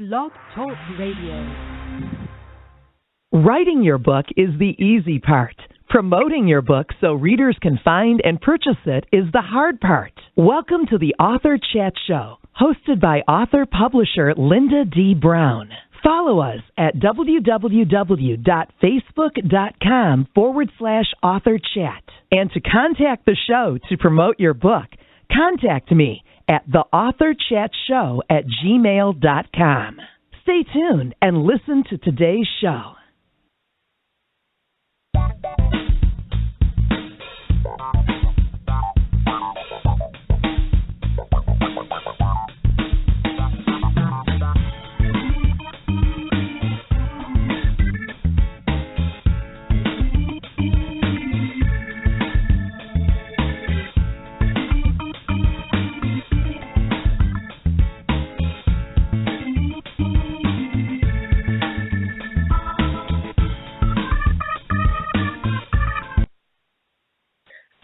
Blog Talk Radio. Writing your book is the easy part. Promoting your book so readers can find and purchase it is the hard part. Welcome to the Author Chat Show, hosted by author-publisher Lynda D. Brown. Follow us at www.facebook.com/authorchat. And to contact the show to promote your book, contact me at theauthorchatshow@gmail.com. Stay tuned and listen to today's show.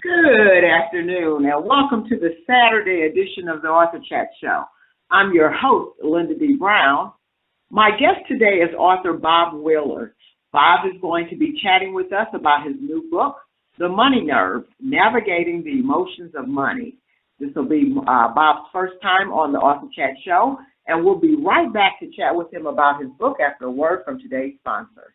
Good afternoon, and welcome to the Saturday edition of the Author Chat Show. I'm your host, Lynda D. Brown. My guest today is author Bob Wheeler. Bob is going to be chatting with us about his new book, The Money Nerve, Navigating the Emotions of Money. This will be Bob's first time on the Author Chat Show, and we'll be right back to chat with him about his book after a word from today's sponsor.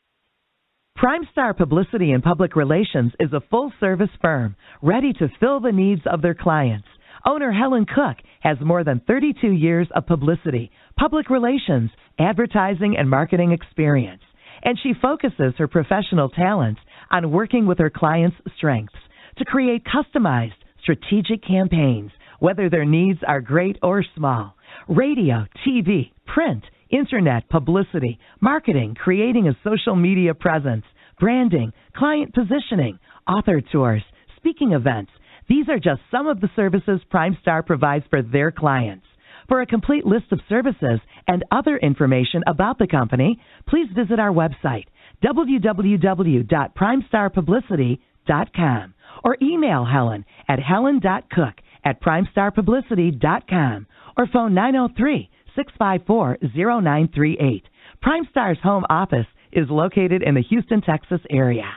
PrimeStar Publicity and Public Relations is a full-service firm ready to fill the needs of their clients. Owner Helen Cook has more than 32 years of publicity, public relations, advertising, and marketing experience, and she focuses her professional talents on working with her clients' strengths to create customized, strategic campaigns, whether their needs are great or small. Radio, TV, print, internet, publicity, marketing, creating a social media presence, branding, client positioning, author tours, speaking events. These are just some of the services PrimeStar provides for their clients. For a complete list of services and other information about the company, please visit our website, www.primestarpublicity.com, or email Helen at helen.cook@primestarpublicity.com, or phone 903-654-0938. PrimeStar's home office is located in the Houston, Texas area.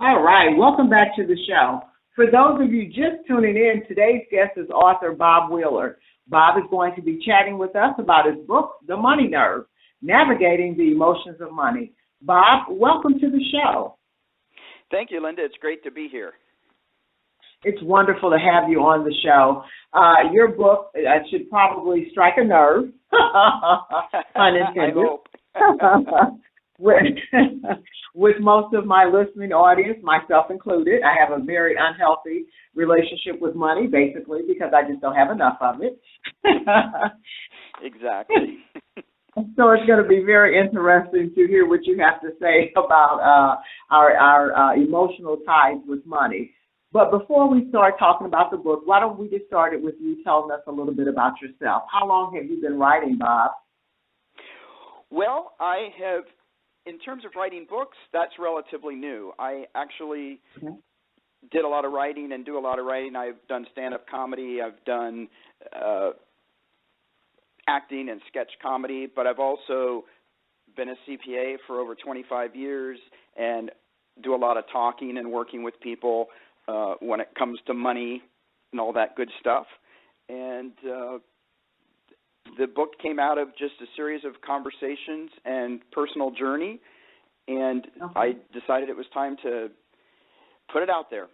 All right, welcome back to the show. For those of you just tuning in, today's guest is author Bob Wheeler. Bob is going to be chatting with us about his book, The Money Nerve, Navigating the Emotions of Money. Bob, welcome to the show. Thank you, Lynda. It's great to be here. It's wonderful to have you on the show. Your book should probably strike a nerve, pun intended. I hope. With most of my listening audience, myself included. I have a very unhealthy relationship with money, basically, because I just don't have enough of it. Exactly. So it's going to be very interesting to hear what you have to say about our emotional ties with money. But before we start talking about the book, why don't we get started with you telling us a little bit about yourself? How long have you been writing, Bob? Well, I have, in terms of writing books, that's relatively new. I actually did a lot of writing and do a lot of writing. I've done stand-up comedy. I've done acting and sketch comedy, but I've also been a C.P.A. for over 25 years and do a lot of talking and working with people when it comes to money and all that good stuff. And the book came out of just a series of conversations and personal journey, and I decided it was time to put it out there.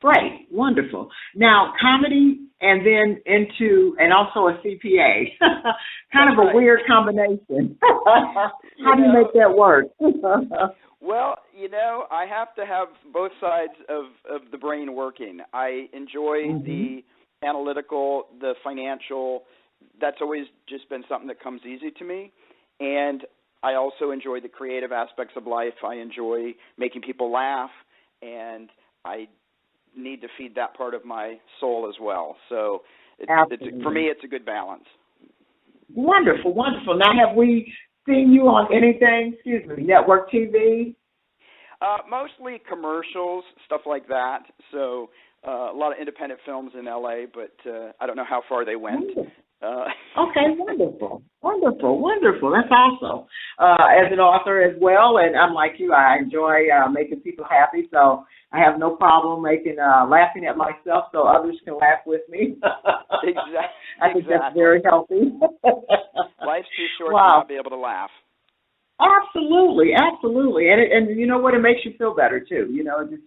Great, wonderful. Now, comedy and then and also a CPA. Kind of a weird combination. How do you make that work? Well, I have to have both sides of the brain working. I enjoy the analytical, the financial. That's always just been something that comes easy to me. And I also enjoy the creative aspects of life. I enjoy making people laugh, and I need to feed that part of my soul as well. So for me, it's a good balance. Wonderful, wonderful. Now, have we seen you on anything, network TV? Mostly commercials, stuff like that. So a lot of independent films in L.A., but I don't know how far they went. Okay, wonderful. That's awesome. As an author as well, and I'm like you, I enjoy making people happy, so I have no problem laughing at myself so others can laugh with me. Exactly. I think that's very healthy. Life's too short to not be able to laugh. Absolutely. And you know what? It makes you feel better, too.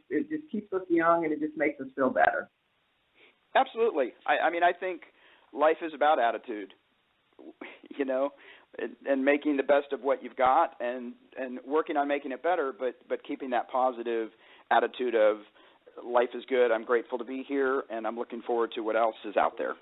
It just keeps us young, and it just makes us feel better. Absolutely. I mean, I think life is about attitude, and making the best of what you've got and working on making it better, but keeping that positive attitude of life is good, I'm grateful to be here, and I'm looking forward to what else is out there.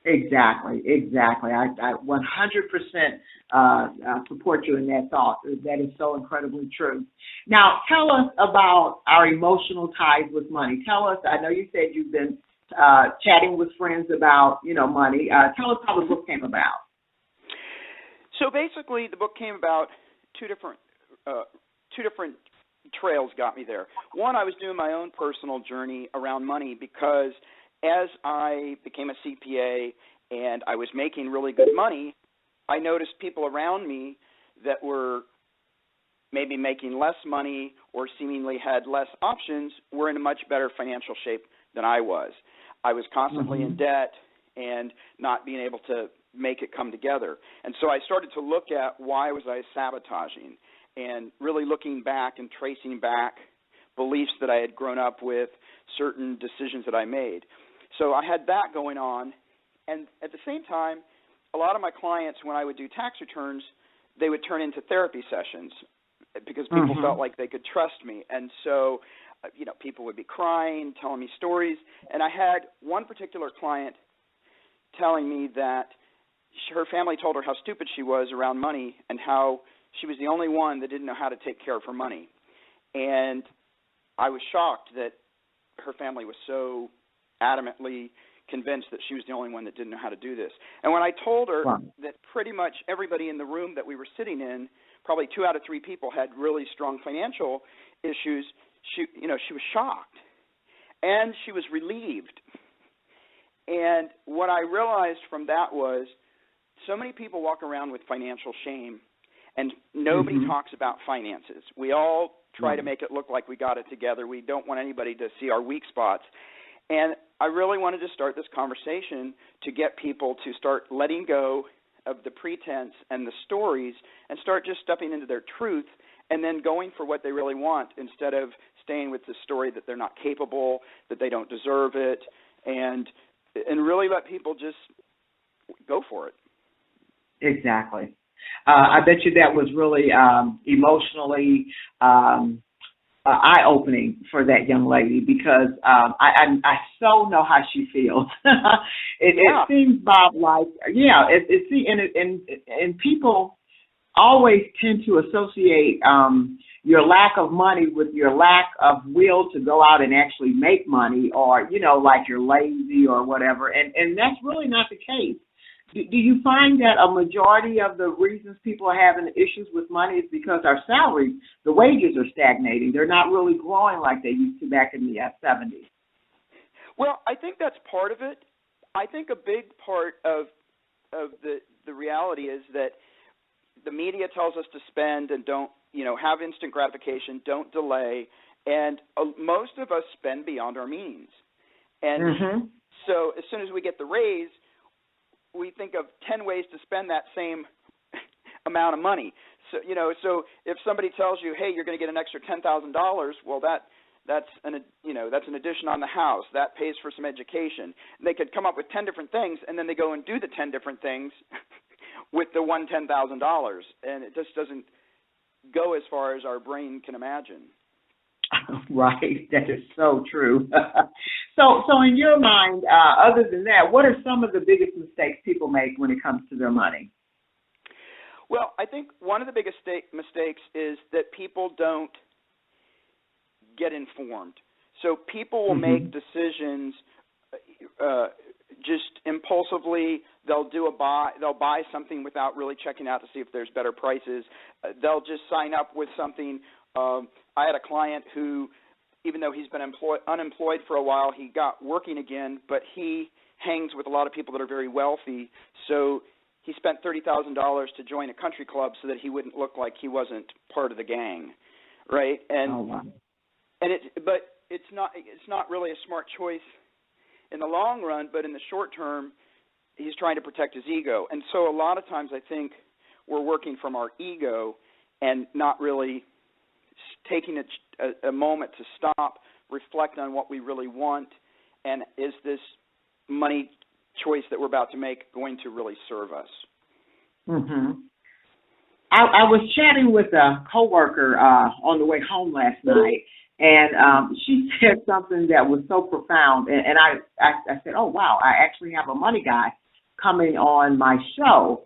Exactly. I 100% support you in that thought. That is so incredibly true. Now, tell us about our emotional ties with money. Tell us, I know you said you've been chatting with friends about, money. Tell us how the book came about. So basically, the book came about two different trails got me there. One, I was doing my own personal journey around money because as I became a CPA and I was making really good money, I noticed people around me that were maybe making less money or seemingly had less options were in a much better financial shape than I was. I was constantly in debt and not being able to make it come together. And so I started to look at why was I sabotaging and really looking back and tracing back beliefs that I had grown up with, certain decisions that I made. So I had that going on. And at the same time, a lot of my clients, when I would do tax returns, they would turn into therapy sessions because people felt like they could trust me. And so, people would be crying, telling me stories. And I had one particular client telling me that her family told her how stupid she was around money and how she was the only one that didn't know how to take care of her money. And I was shocked that her family was so adamantly convinced that she was the only one that didn't know how to do this. And when I told her that pretty much everybody in the room that we were sitting in, probably 2 out of 3 people had really strong financial issues, she was shocked. And she was relieved. And what I realized from that was so many people walk around with financial shame, and nobody talks about finances. We all try to make it look like we got it together. We don't want anybody to see our weak spots. And I really wanted to start this conversation to get people to start letting go of the pretense and the stories and start just stepping into their truth and then going for what they really want instead of staying with the story that they're not capable, that they don't deserve it, and really let people just go for it. Exactly. I bet you that was really emotionally eye-opening for that young lady because I so know how she feels. It seems, Bob, like and people always tend to associate your lack of money with your lack of will to go out and actually make money, or like you're lazy or whatever, and that's really not the case. Do you find that a majority of the reasons people are having issues with money is because our salaries, the wages are stagnating? They're not really growing like they used to back in the 70s. Well, I think that's part of it. I think a big part of the reality is that the media tells us to spend and don't, have instant gratification, don't delay, and most of us spend beyond our means. And so as soon as we get the raise, we think of 10 ways to spend that same amount of money. So, so if somebody tells you, hey, you're going to get an extra $10,000, well, that's an addition on the house. That pays for some education. And they could come up with 10 different things, and then they go and do the 10 different things with the $10,000, and it just doesn't go as far as our brain can imagine. Right, that is so true. So in your mind, other than that, what are some of the biggest mistakes people make when it comes to their money? Well, I think one of the biggest mistakes is that people don't get informed. So people will make decisions just impulsively. They'll buy something without really checking out to see if there's better prices. They'll just sign up with something. I had a client who, even though he's been unemployed for a while, he got working again, but he hangs with a lot of people that are very wealthy. So he spent $30,000 to join a country club so that he wouldn't look like he wasn't part of the gang, right? And but it's not really a smart choice in the long run, but in the short term, he's trying to protect his ego. And so a lot of times I think we're working from our ego and not really taking a moment to stop, reflect on what we really want, and is this money choice that we're about to make going to really serve us? I was chatting with a coworker on the way home last night, and she said something that was so profound, and I said, oh, wow, I actually have a money guy coming on my show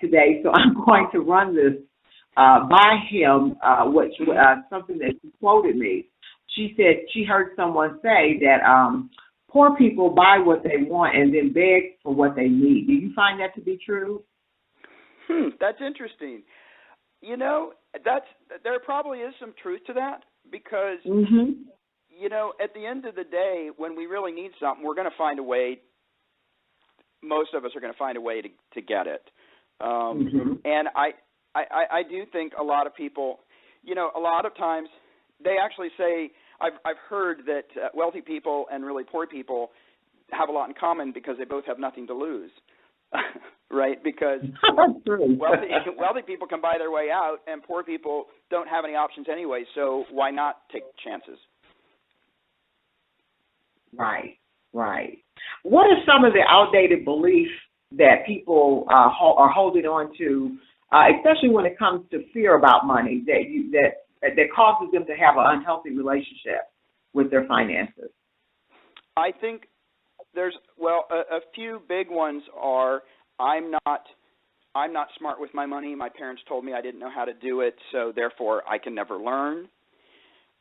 today, so I'm going to run this by him, something that she quoted me. She said she heard someone say that poor people buy what they want and then beg for what they need. Do you find that to be true? That's interesting. You know, there probably is some truth to that because, you know, at the end of the day, when we really need something, we're going to find a way. Most of us are going to find a way to get it. And I do think a lot of people, you know, a lot of times they actually say, I've heard that wealthy people and really poor people have a lot in common because they both have nothing to lose, right? Because wealthy people can buy their way out and poor people don't have any options anyway, so why not take chances? Right. What are some of the outdated beliefs that people are holding on to, especially when it comes to fear about money, that causes them to have an unhealthy relationship with their finances? I think there's a few big ones are I'm not smart with my money. My parents told me I didn't know how to do it, so therefore I can never learn.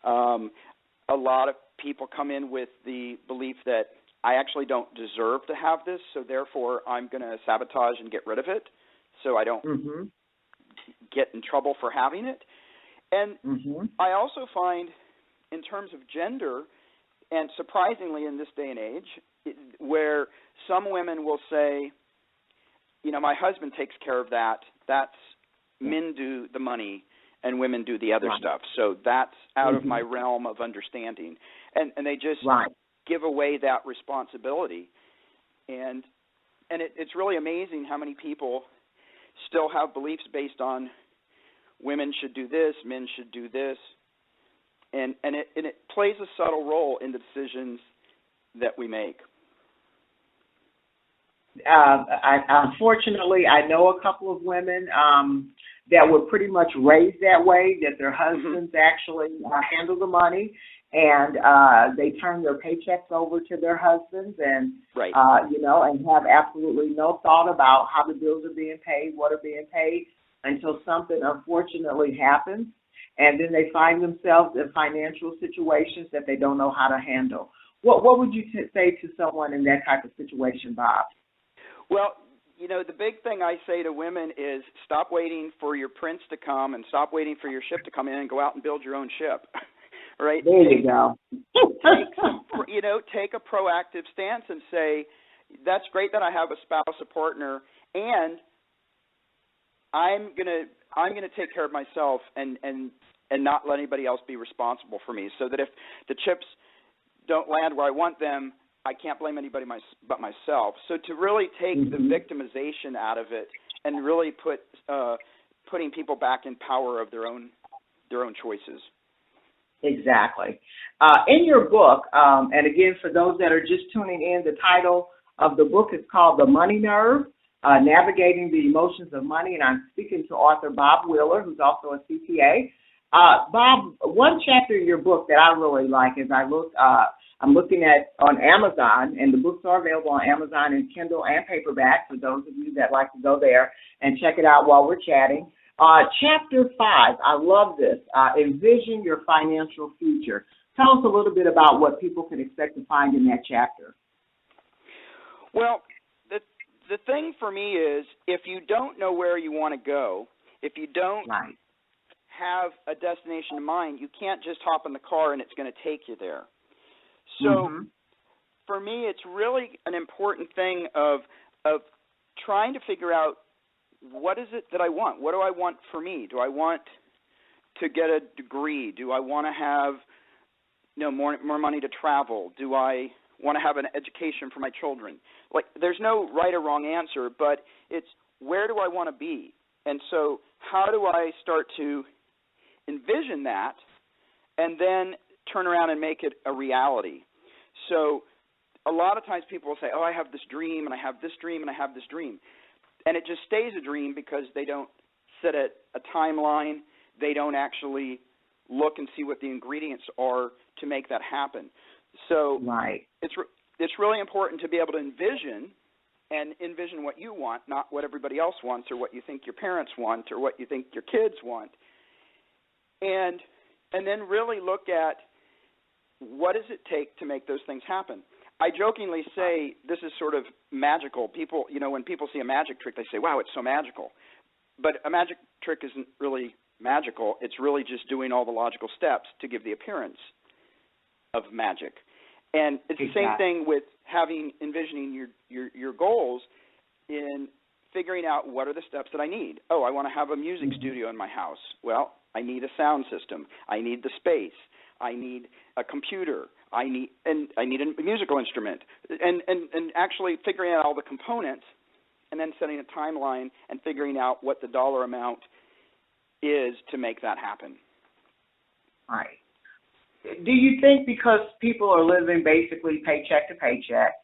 A lot of people come in with the belief that I actually don't deserve to have this, so therefore I'm going to sabotage and get rid of it so I don't get in trouble for having it. And I also find in terms of gender, and surprisingly in this day and age, where some women will say, you know, my husband takes care of that. That's men do the money and women do the other stuff. So that's out of my realm of understanding. And they just give away that responsibility. And it's really amazing how many people still have beliefs based on women should do this, men should do this. And it plays a subtle role in the decisions that we make. Unfortunately, I know a couple of women that were pretty much raised that way, that their husbands actually handle the money, and they turn their paychecks over to their husbands, and you know, and have absolutely no thought about how the bills are being paid, what are being paid, until something unfortunately happens, and then they find themselves in financial situations that they don't know how to handle. What would you say to someone in that type of situation, Bob? Well, you know, the big thing I say to women is stop waiting for your prince to come and stop waiting for your ship to come in and go out and build your own ship, right? There you go. Take a proactive stance and say, that's great that I have a spouse, a partner, and I'm gonna take care of myself and not let anybody else be responsible for me, so that if the chips don't land where I want them, I can't blame anybody but myself. So to really take the victimization out of it and really putting people back in power of their own choices. Exactly. In your book, and again, for those that are just tuning in, the title of the book is called The Money Nerve, Navigating the Emotions of Money, and I'm speaking to author Bob Wheeler, who's also a CPA. Bob, one chapter in your book that I really like is I'm looking at on Amazon, and the books are available on Amazon in Kindle and paperback for those of you that like to go there and check it out while we're chatting. Chapter 5, I love this, Envision Your Financial Future. Tell us a little bit about what people can expect to find in that chapter. Well, the thing for me is if you don't know where you want to go, if you don't have a destination in mind, you can't just hop in the car and it's going to take you there. So for me, it's really an important thing of trying to figure out what is it that I want? What do I want for me? Do I want to get a degree? Do I want to have more money to travel? Do I want to have an education for my children? Like, there's no right or wrong answer, but it's where do I want to be? And so how do I start to envision that and then turn around and make it a reality? So a lot of times people will say, oh, I have this dream, and I have this dream, and I have this dream. And it just stays a dream because they don't set a timeline. They don't actually look and see what the ingredients are to make that happen. So it's really important to be able to envision what you want, not what everybody else wants or what you think your parents want or what you think your kids want. And then really look at what does it take to make those things happen. I jokingly say this is sort of magical. People, when people see a magic trick, they say, wow, it's so magical. But a magic trick isn't really magical. It's really just doing all the logical steps to give the appearance of magic. And it's the same thing with envisioning your goals in figuring out what are the steps that I need. Oh, I want to have a music studio in my house. Well, I need a sound system. I need the space. I need a computer. I need a musical instrument. And actually figuring out all the components and then setting a timeline and figuring out what the dollar amount is to make that happen. Right. Do you think because people are living basically paycheck to paycheck,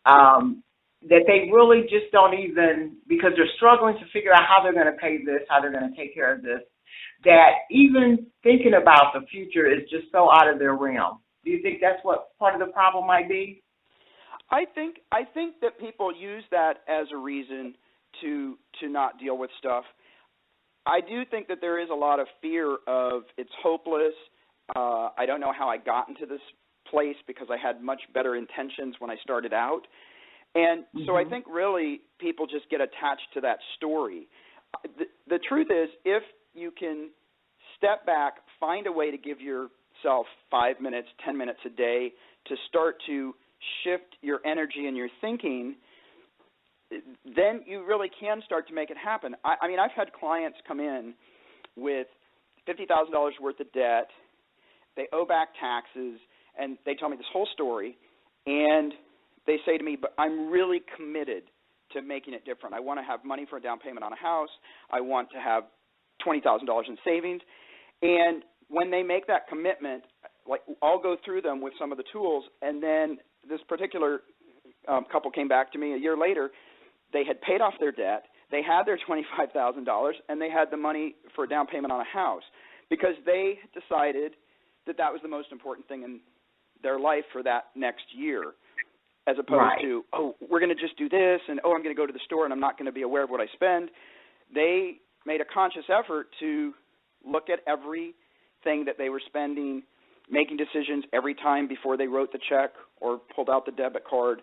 that they really just don't even, because they're struggling to figure out how they're going to pay this, how they're going to take care of this, that even thinking about the future is just so out of their realm? Do you think that's what part of the problem might be? I think that people use that as a reason to not deal with stuff. I do think that there is a lot of fear of it's hopeless. I don't know how I got into this place because I had much better intentions when I started out. And so I think really people just get attached to that story. The truth is, if you can step back, find a way to give yourself 5 minutes, 10 minutes a day to start to shift your energy and your thinking, then you really can start to make it happen. I mean, I've had clients come in with $50,000 worth of debt. They owe back taxes, and they tell me this whole story, and they say to me, but I'm really committed to making it different. I want to have money for a down payment on a house. I want to have $20,000 in savings. And when they make that commitment, like, I'll go through them with some of the tools, and then this particular couple came back to me a year later. They had paid off their debt. They had their $25,000, and they had the money for a down payment on a house because they decided that was the most important thing in their life for that next year, as opposed to, oh, we're going to just do this, and, oh, I'm going to go to the store, and I'm not going to be aware of what I spend. They made a conscious effort to look at everything that they were spending, making decisions every time before they wrote the check or pulled out the debit card.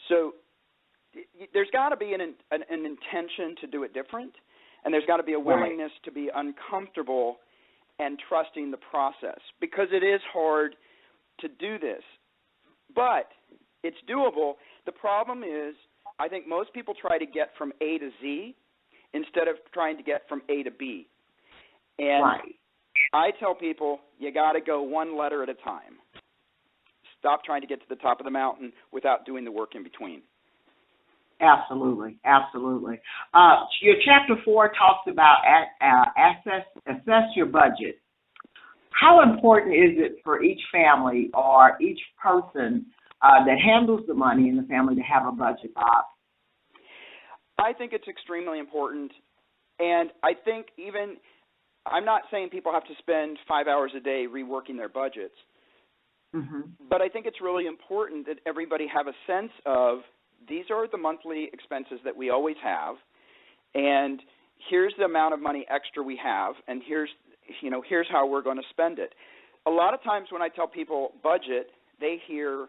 So there's got to be an intention to do it different, and there's got to be a willingness to be uncomfortable and trusting the process, because it is hard to do this. But it's doable. The problem is I think most people try to get from A to Z instead of trying to get from A to B. And I tell people you got to go one letter at a time. Stop trying to get to the top of the mountain without doing the work in between. Absolutely, absolutely. Your chapter 4 talks about assess your budget. How important is it for each family or each person that handles the money in the family to have a budget, Bob? I think it's extremely important, and I think even I'm not saying people have to spend 5 hours a day reworking their budgets, but I think it's really important that everybody have a sense of these are the monthly expenses that we always have, and here's the amount of money extra we have, and here's how we're going to spend it. A lot of times when I tell people budget, they hear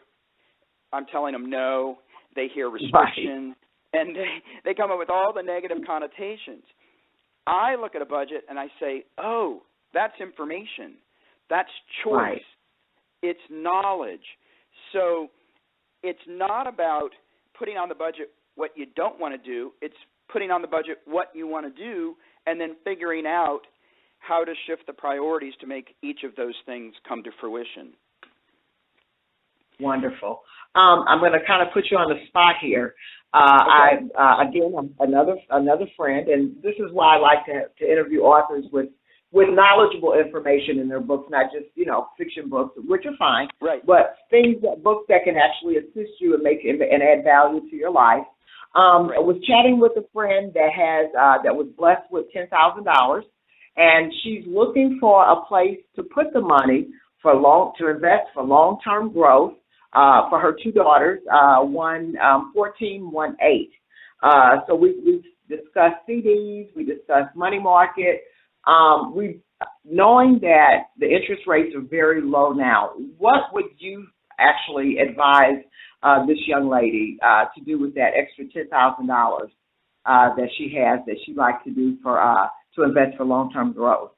I'm telling them no, they hear restriction, and they come up with all the negative connotations. I look at a budget and I say, oh, that's information. That's choice. Right. It's knowledge. So it's not about putting on the budget what you don't want to do. It's putting on the budget what you want to do and then figuring out how to shift the priorities to make each of those things come to fruition. Wonderful. I'm going to kind of put you on the spot here. Okay. I'm another friend, and this is why I like to interview authors with knowledgeable information in their books, not just fiction books, which are fine, right? But books that can actually assist you and add value to your life. I was chatting with a friend that was blessed with $10,000, and she's looking for a place to put the money to invest for long-term growth. For her two daughters, one 14, one 8. So we've discussed CDs, we discussed money market. Knowing that the interest rates are very low now, what would you actually advise this young lady to do with that extra $10,000 that she has that she'd like to do to invest for long-term growth?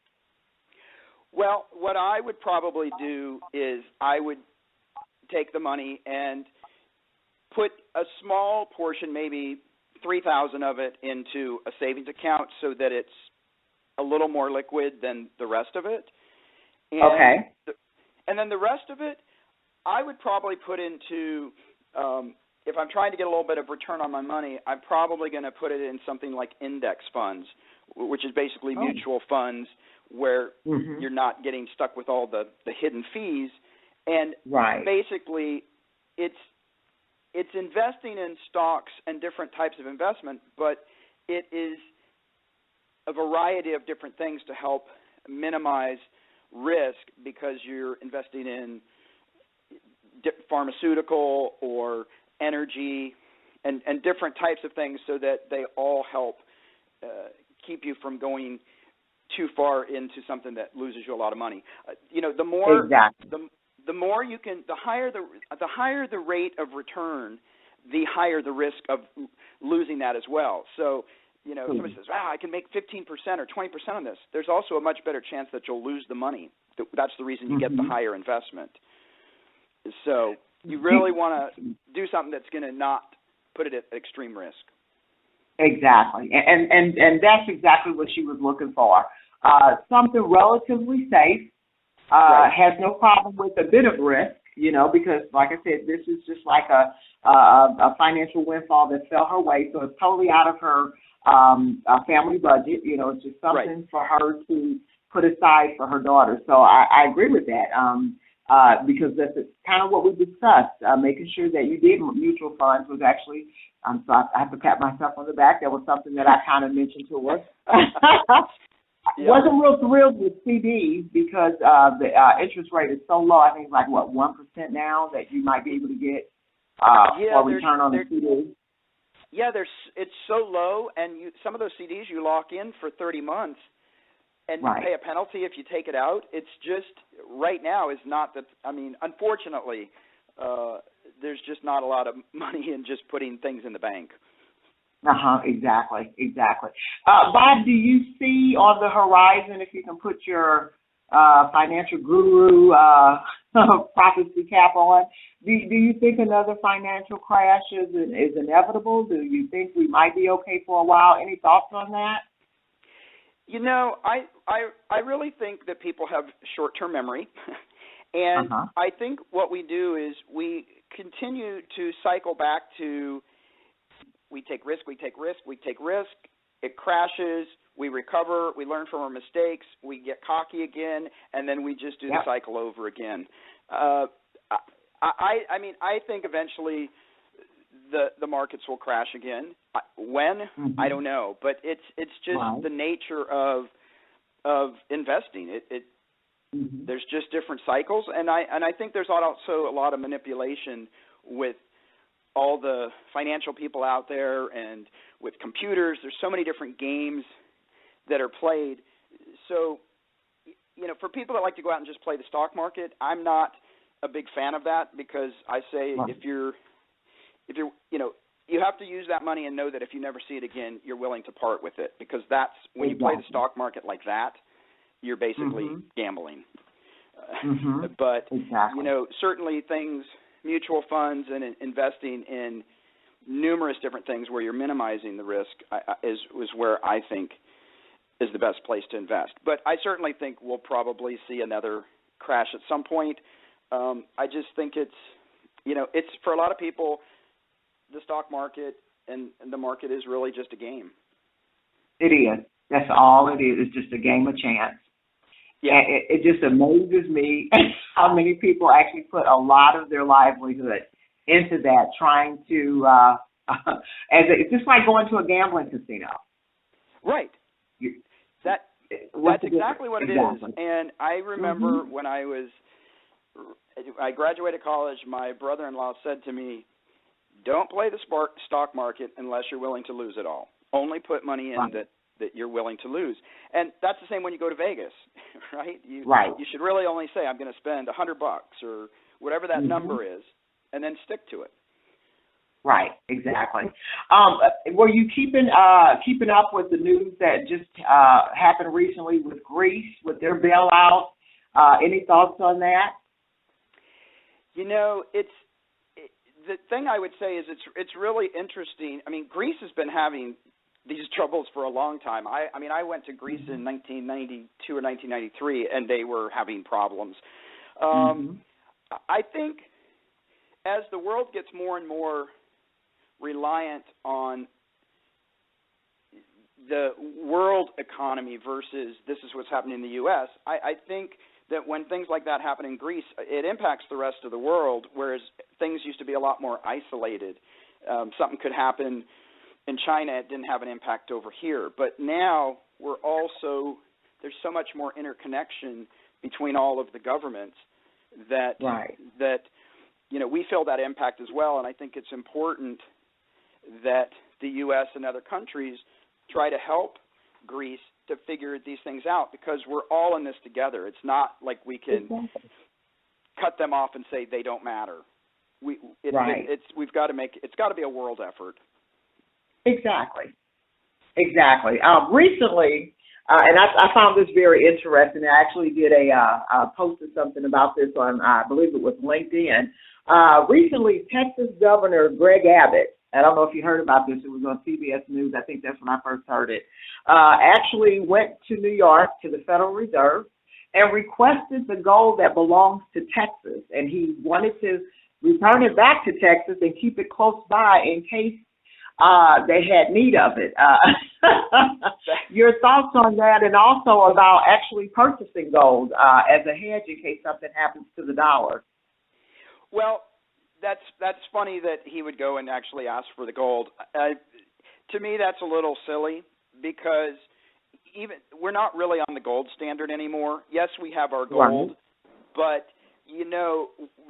Well, what I would probably do is I would take the money and put a small portion, maybe $3,000 of it, into a savings account so that it's a little more liquid than the rest of it. And and then the rest of it, I would probably put into, if I'm trying to get a little bit of return on my money, I'm probably going to put it in something like index funds, which is basically mutual funds where you're not getting stuck with all the hidden fees. And basically, it's investing in stocks and different types of investment, but it is a variety of different things to help minimize risk because you're investing in pharmaceutical or energy and different types of things so that they all help keep you from going too far into something that loses you a lot of money. The more the more you can, the higher the rate of return, the higher the risk of losing that as well. So, somebody says, I can make 15% or 20% on this. There's also a much better chance that you'll lose the money. That's the reason you get the higher investment. So you really want to do something that's going to not put it at extreme risk. Exactly. And that's exactly what she was looking for. Something relatively safe. Has no problem with a bit of risk, because like I said, this is just like a financial windfall that fell her way. So it's totally out of her family budget. It's just something for her to put aside for her daughter. So I agree with that because that's kind of what we discussed, making sure that you did mutual funds was actually, so I have to pat myself on the back. That was something that I kind of mentioned to her. Wasn't real thrilled with CDs because the interest rate is so low. I think it's like, 1% now that you might be able to get for return on the CD? Yeah, it's so low, and some of those CDs you lock in for 30 months, and you pay a penalty if you take it out. It's just, right now is not that, unfortunately, there's just not a lot of money in just putting things in the bank. Exactly. Bob, do you see on the horizon, if you can put your financial guru prophecy cap on, do you think another financial crash is inevitable? Do you think we might be okay for a while? Any thoughts on that? I really think that people have short-term memory, and I think what we do is we continue to cycle back to we take risk, it crashes, we recover, we learn from our mistakes, we get cocky again, and then we just do the cycle over again. I think eventually the markets will crash again. When? I don't know, but it's just the nature of investing. There's just different cycles, and I think there's also a lot of manipulation with all the financial people out there, and with computers. There's so many different games that are played. So, for people that like to go out and just play the stock market, I'm not a big fan of that, because I say if you're you have to use that money and know that if you never see it again, you're willing to part with it, because that's when you play the stock market like that, you're basically gambling. But certainly things, mutual funds and investing in numerous different things where you're minimizing the risk is where I think is the best place to invest. But I certainly think we'll probably see another crash at some point. I just think it's for a lot of people, the stock market and the market is really just a game. It is. That's all it is. It's just a game of chance. Yeah. And it just amazes me how many people actually put a lot of their livelihood into that, trying to, it's just like going to a gambling casino. Right. That's exactly what it is. And I remember when I graduated college, my brother-in-law said to me, don't play the stock market unless you're willing to lose it all. Only put money in that you're willing to lose. And that's the same when you go to Vegas, right? You should really only say, I'm going to spend $100 or whatever that number is, and then stick to it. Right, exactly. Were you keeping up with the news that just happened recently with Greece, with their bailout? Any thoughts on that? The thing I would say is it's really interesting. I mean, Greece has been having these troubles for a long time. I went to Greece in 1992 or 1993, and they were having problems. I think as the world gets more and more reliant on the world economy versus this is what's happening in the U.S., I think that when things like that happen in Greece, it impacts the rest of the world, whereas things used to be a lot more isolated. Something could happen in China, it didn't have an impact over here. But now there's so much more interconnection between all of the governments that we feel that impact as well. And I think it's important that the U.S. and other countries try to help Greece to figure these things out, because we're all in this together. It's not like we can cut them off and say they don't matter. It's got to be a world effort. Exactly. Recently, and I found this very interesting. I actually did posted something about this on, I believe it was LinkedIn. Recently, Texas Governor Greg Abbott, I don't know if you heard about this, it was on CBS News, I think that's when I first heard it, actually went to New York, to the Federal Reserve, and requested the gold that belongs to Texas. And he wanted to return it back to Texas and keep it close by in case they had need of it. Your thoughts on that, and also about actually purchasing gold as a hedge in case something happens to the dollar? Well, that's funny that he would go and actually ask for the gold. To me, that's a little silly, because we're not really on the gold standard anymore. Yes, we have our gold, but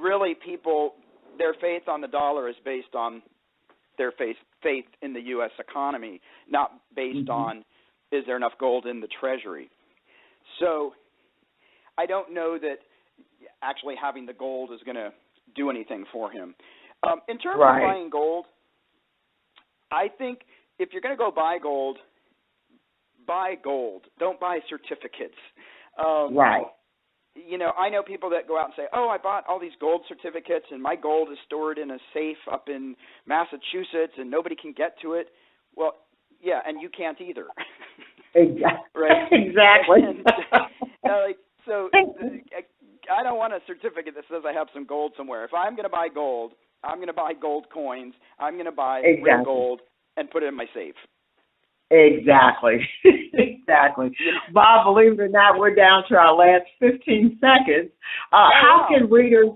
really people, their faith on the dollar is based on their faith in the U.S. economy, not based on is there enough gold in the Treasury. So I don't know that actually having the gold is going to do anything for him. In terms of buying gold, I think if you're going to go buy gold. Don't buy certificates. I know people that go out and say, oh, I bought all these gold certificates and my gold is stored in a safe up in Massachusetts and nobody can get to it. Well, yeah, and you can't either. Exactly. So I don't want a certificate that says I have some gold somewhere. If I'm going to buy gold, I'm going to buy gold coins. I'm going to buy real gold and put it in my safe. Exactly. Bob, believe it or not, we're down to our last 15 seconds. How can readers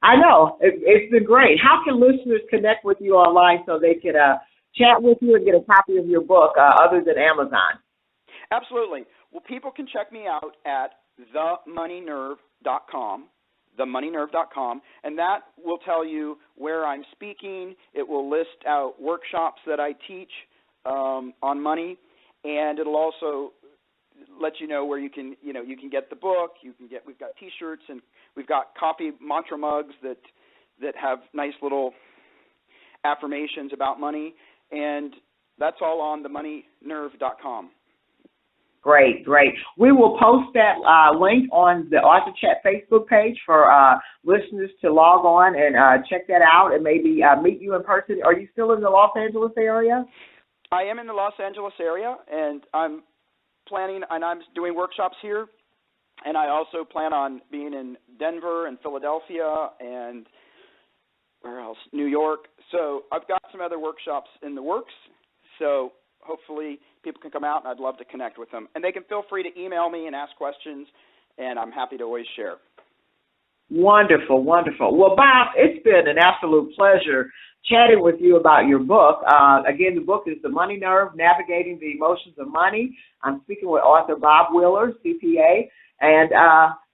I know. It's been great. How can listeners connect with you online so they can chat with you and get a copy of your book other than Amazon? Absolutely. Well, people can check me out at themoneynerve.com, themoneynerve.com, and that will tell you where I'm speaking. It will list out workshops that I teach on money, and it'll also let you know where you can get the book. We've got T-shirts, and we've got coffee mantra mugs that have nice little affirmations about money, and that's all on themoneynerve.com. Great. We will post that link on the Author Chat Facebook page for listeners to log on and check that out and maybe meet you in person. Are you still in the Los Angeles area? I am in the Los Angeles area, and I'm doing workshops here, and I also plan on being in Denver and Philadelphia and where else? New York. So I've got some other workshops in the works, so hopefully people can come out, and I'd love to connect with them. And they can feel free to email me and ask questions, and I'm happy to always share. Wonderful. Well, Bob, it's been an absolute pleasure chatting with you about your book. Again, the book is The Money Nerve, Navigating the Emotions of Money. I'm speaking with author Bob Wheeler, C.P.A., and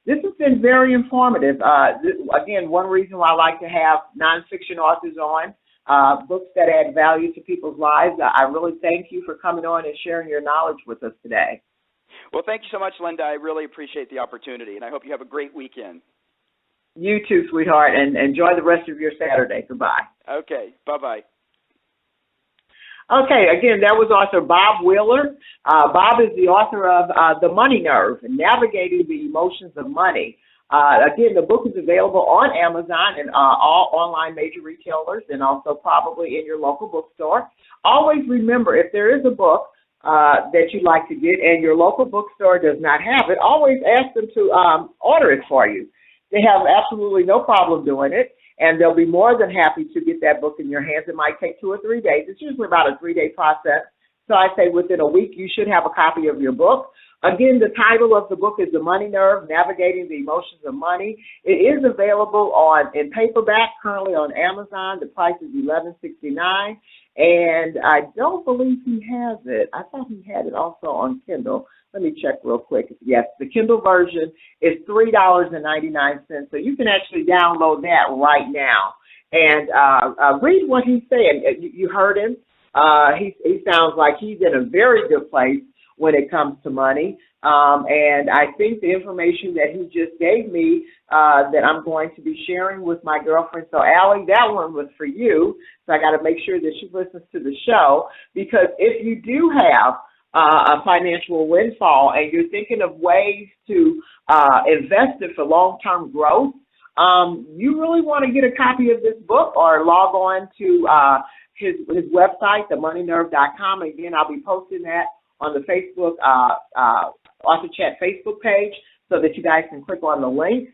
this has been very informative. Again, one reason why I like to have nonfiction authors on, books that add value to people's lives. I really thank you for coming on and sharing your knowledge with us today. Well, thank you so much, Lynda. I really appreciate the opportunity, and I hope you have a great weekend. You too, sweetheart, and enjoy the rest of your Saturday. Goodbye. Okay, bye-bye. Okay, again, that was author Bob Wheeler. Bob is the author of The Money Nerve, Navigating the Emotions of Money. Again, the book is available on Amazon and all online major retailers, and also probably in your local bookstore. Always remember, if there is a book that you'd like to get and your local bookstore does not have it, always ask them to order it for you. They have absolutely no problem doing it, and they'll be more than happy to get that book in your hands. It might take 2 or 3 days. It's usually about a 3-day process. So I say within a week you should have a copy of your book. Again, the title of the book is The Money Nerve, Navigating the Emotions of Money. It is available in paperback, currently on Amazon. The price is $11.69, and I don't believe he has it. I thought he had it also on Kindle. Let me check real quick. Yes, the Kindle version is $3.99, so you can actually download that right now. And read what he's saying. You heard him. He sounds like he's in a very good place when it comes to money. And I think the information that he just gave me that I'm going to be sharing with my girlfriend. So, Allie, that one was for you. So I got to make sure that she listens to the show, because if you do have a financial windfall and you're thinking of ways to invest it for long-term growth, you really want to get a copy of this book or log on to his website, themoneynerve.com. Again, I'll be posting that on the Facebook Author Chat Facebook page so that you guys can click on the link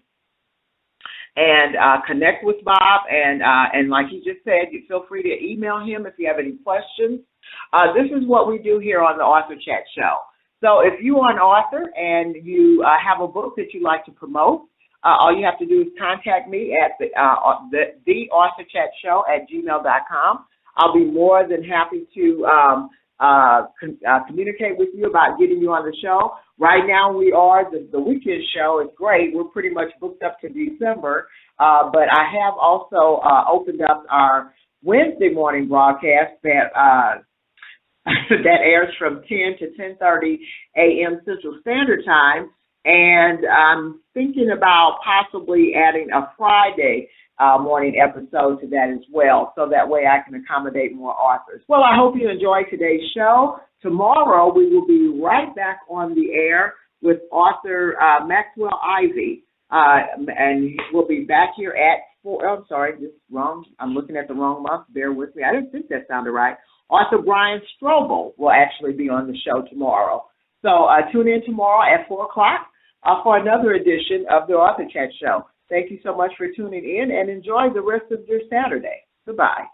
and connect with Bob. And like he just said, you feel free to email him if you have any questions. This is what we do here on the Author Chat Show. So if you are an author and you have a book that you'd like to promote, all you have to do is contact me at the authorchatshow@gmail.com. I'll be more than happy to communicate with you about getting you on the show. Right now the weekend show is great. We're pretty much booked up to December, but I have also opened up our Wednesday morning broadcast that airs from 10 to 10:30 a.m. Central Standard Time, and I'm thinking about possibly adding a Friday morning episode to that as well, so that way I can accommodate more authors. Well, I hope you enjoyed today's show. Tomorrow we will be right back on the air with author Maxwell Ivey, and we'll be back here at 4. I'm sorry, this is wrong. I'm looking at the wrong month. Bear with me. I didn't think that sounded right. Author Brian Strobel will actually be on the show tomorrow. So tune in tomorrow at 4 o'clock for another edition of the Author Chat Show. Thank you so much for tuning in, and enjoy the rest of your Saturday. Goodbye.